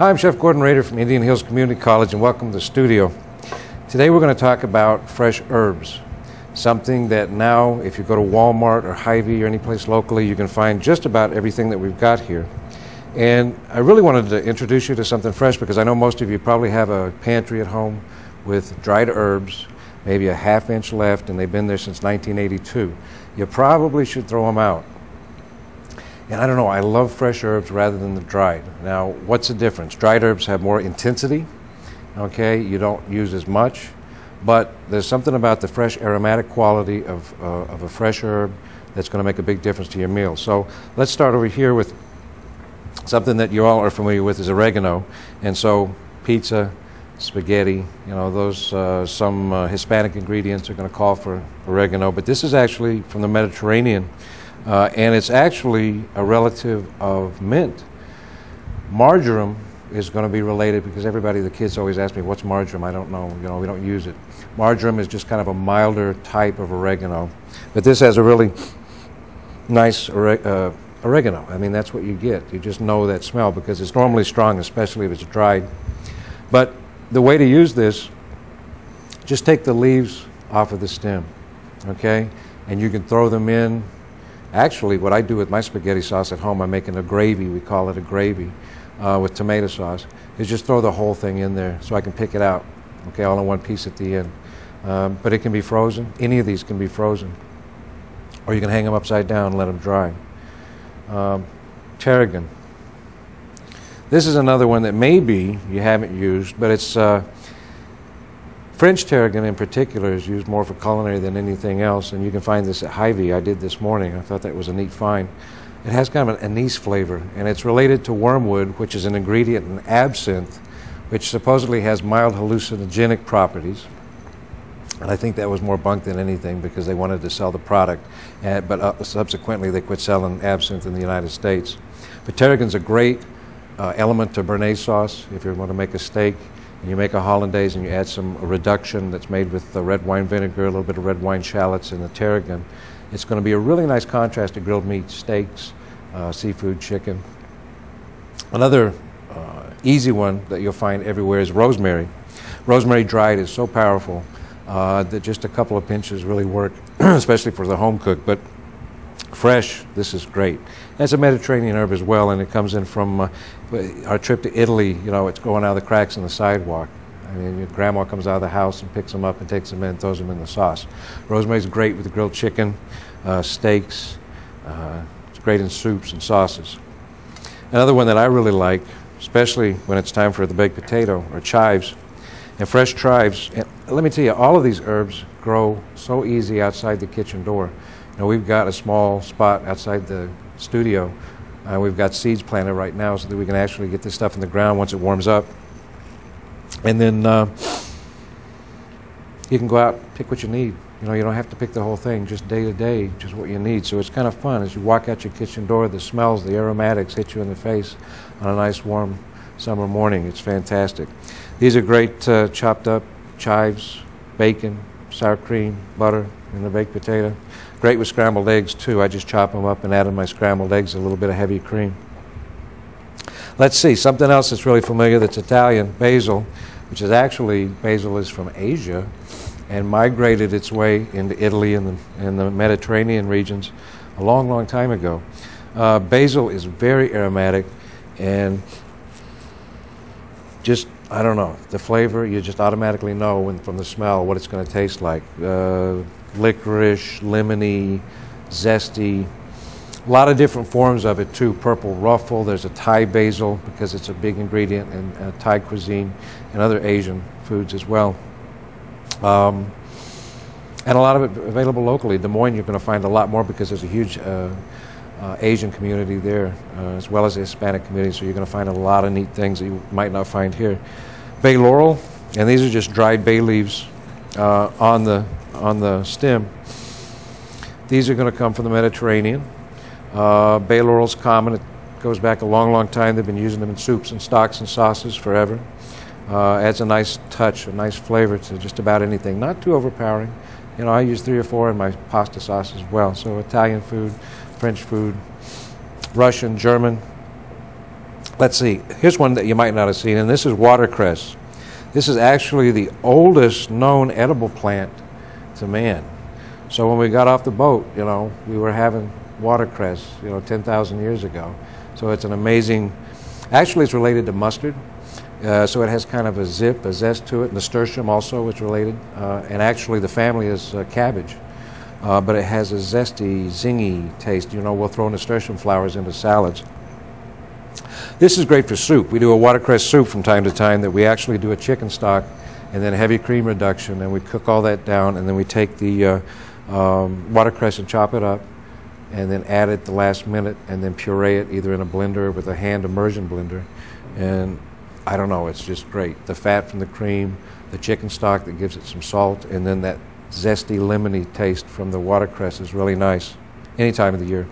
Hi, I'm Chef Gordon Rader from Indian Hills Community College, and welcome to the studio. Today we're going to talk about fresh herbs, something that now if you go to Walmart or Hy-Vee or any place locally, you can find just about everything that we've got here. And I really wanted to introduce you to something fresh because I know most of you probably have a pantry at home with dried herbs, maybe a half-inch left, and they've been there since 1982. You probably should throw them out. And I don't know, I love fresh herbs rather than the dried. Now, what's the difference? Dried herbs have more intensity, okay? You don't use as much, but there's something about the fresh aromatic quality of a fresh herb that's going to make a big difference to your meal. So let's start over here with something that you all are familiar with is oregano. And so pizza, spaghetti, you know, those some Hispanic ingredients are going to call for oregano, but this is actually from the Mediterranean. And it's actually a relative of mint. Marjoram is going to be related because the kids always ask me, what's marjoram? I don't know, you know, we don't use it. Marjoram is just kind of a milder type of oregano. But this has a really nice oregano. I mean, that's what you get. You just know that smell because it's normally strong, especially if it's dried. But the way to use this, just take the leaves off of the stem, okay? And you can throw them in. Actually, what I do with my spaghetti sauce at home, I'm making a gravy, we call it a gravy, with tomato sauce, is just throw the whole thing in there so I can pick it out, okay, all in one piece at the end. But it can be frozen. Any of these can be frozen. Or you can hang them upside down and let them dry. Tarragon. This is another one that maybe you haven't used, but it's French tarragon in particular is used more for culinary than anything else, and you can find this at Hy-Vee. I did this morning. I thought that was a neat find. It has kind of an anise flavor, and it's related to wormwood, which is an ingredient in absinthe, which supposedly has mild hallucinogenic properties. And I think that was more bunk than anything because they wanted to sell the product, but subsequently they quit selling absinthe in the United States. But tarragon's a great element to béarnaise sauce if you want to make a steak. And you make a hollandaise and you add some reduction that's made with the red wine vinegar, a little bit of red wine shallots, and the tarragon. It's going to be a really nice contrast to grilled meat, steaks, seafood, chicken. Another easy one that you'll find everywhere is rosemary. Rosemary dried is so powerful that just a couple of pinches really work, especially for the home cook. But fresh, this is great. It's a Mediterranean herb as well, and it comes in from our trip to Italy. You know, it's growing out of the cracks in the sidewalk. I mean, your grandma comes out of the house and picks them up and takes them in and throws them in the sauce. Rosemary's great with grilled chicken, steaks. It's great in soups and sauces. Another one that I really like, especially when it's time for the baked potato, are chives. And fresh chives, and let me tell you, all of these herbs grow so easy outside the kitchen door. You know, we've got a small spot outside the studio. We've got seeds planted right now so that we can actually get this stuff in the ground once it warms up. And then you can go out and pick what you need. You know, you don't have to pick the whole thing, just day to day, just what you need. So it's kind of fun. As you walk out your kitchen door, the smells, the aromatics hit you in the face on a nice warm summer morning. It's fantastic. These are great chopped up chives, bacon, sour cream, butter, and the baked potato. Great with scrambled eggs too. I just chop them up and add in my scrambled eggs, a little bit of heavy cream. Let's see, something else that's really familiar that's Italian, basil, which is actually, basil is from Asia and migrated its way into Italy and the Mediterranean regions a long, long time ago. Basil is very aromatic and just, I don't know, the flavor, you just automatically know from the smell what it's going to taste like. Licorice, lemony, zesty, a lot of different forms of it too. Purple ruffle, there's a Thai basil because it's a big ingredient in Thai cuisine and other Asian foods as well. And a lot of it available locally. Des Moines you're going to find a lot more because there's a huge Asian community there as well as a Hispanic community, so you're going to find a lot of neat things that you might not find here. Bay laurel, and these are just dried bay leaves on the stem. These are going to come from the Mediterranean. Bay laurel's common. It goes back a long, long time. They've been using them in soups and stocks and sauces forever. Adds a nice touch, a nice flavor to just about anything. Not too overpowering. You know, I use 3 or 4 in my pasta sauce as well. So Italian food, French food, Russian, German. Let's see, here's one that you might not have seen, and this is watercress. This is actually the oldest known edible plant to man. So when we got off the boat, you know, we were having watercress, you know, 10,000 years ago. So it's an amazing, actually it's related to mustard. So it has kind of a zest to it. Nasturtium also is related. And actually the family is cabbage. But it has a zesty, zingy taste. You know, we'll throw nasturtium flowers into salads. This is great for soup. We do a watercress soup from time to time that we actually do a chicken stock and then heavy cream reduction, and we cook all that down, and then we take the watercress and chop it up and then add it the last minute and then puree it either in a blender or with a hand immersion blender. And I don't know, it's just great. The fat from the cream, the chicken stock that gives it some salt, and then that zesty, lemony taste from the watercress is really nice any time of the year.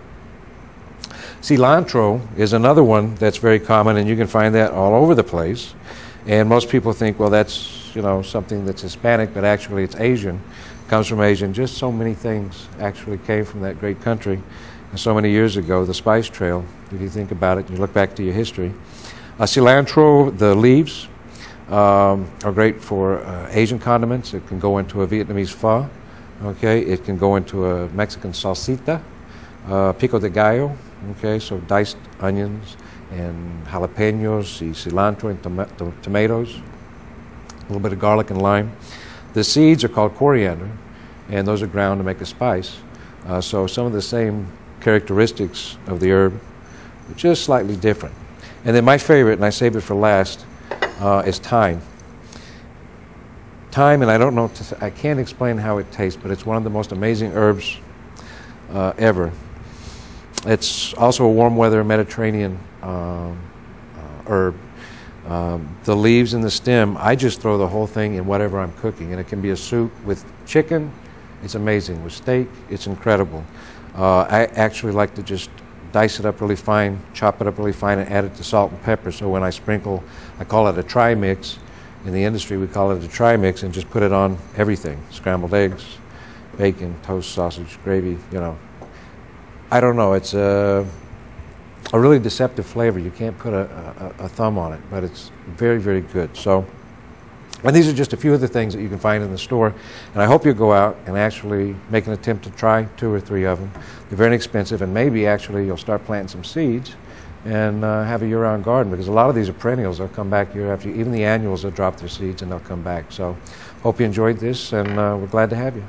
Cilantro is another one that's very common, and you can find that all over the place. And most people think, well, that's, you know, something that's Hispanic, but actually it's Asian. It comes from Asia. And just so many things actually came from that great country. And so many years ago, the spice trail, if you think about it, you look back to your history. Cilantro, the leaves, are great for Asian condiments. It can go into a Vietnamese pho. Okay, it can go into a Mexican salsita, pico de gallo. Okay, so diced onions and jalapenos, cilantro and tomatoes, a little bit of garlic and lime. The seeds are called coriander, and those are ground to make a spice. So some of the same characteristics of the herb, but just slightly different. And then my favorite, and I save it for last, is thyme. Thyme, and I don't know, I can't explain how it tastes, but it's one of the most amazing herbs ever. It's also a warm weather Mediterranean herb. The leaves and the stem, I just throw the whole thing in whatever I'm cooking, and it can be a soup with chicken. It's amazing. With steak, it's incredible. I actually like to just dice it up really fine, chop it up really fine, and add it to salt and pepper. So when I sprinkle, I call it a try-mix. In the industry, we call it a try-mix, and just put it on everything. Scrambled eggs, bacon, toast, sausage, gravy, you know. I don't know, it's a really deceptive flavor. You can't put a thumb on it, but it's very, very good. So, and these are just a few of the things that you can find in the store. And I hope you'll go out and actually make an attempt to try 2 or 3 of them. They're very inexpensive, and maybe actually you'll start planting some seeds and have a year-round garden, because a lot of these are perennials. They'll come back year after year. Even the annuals will drop their seeds and they'll come back. So hope you enjoyed this, and we're glad to have you.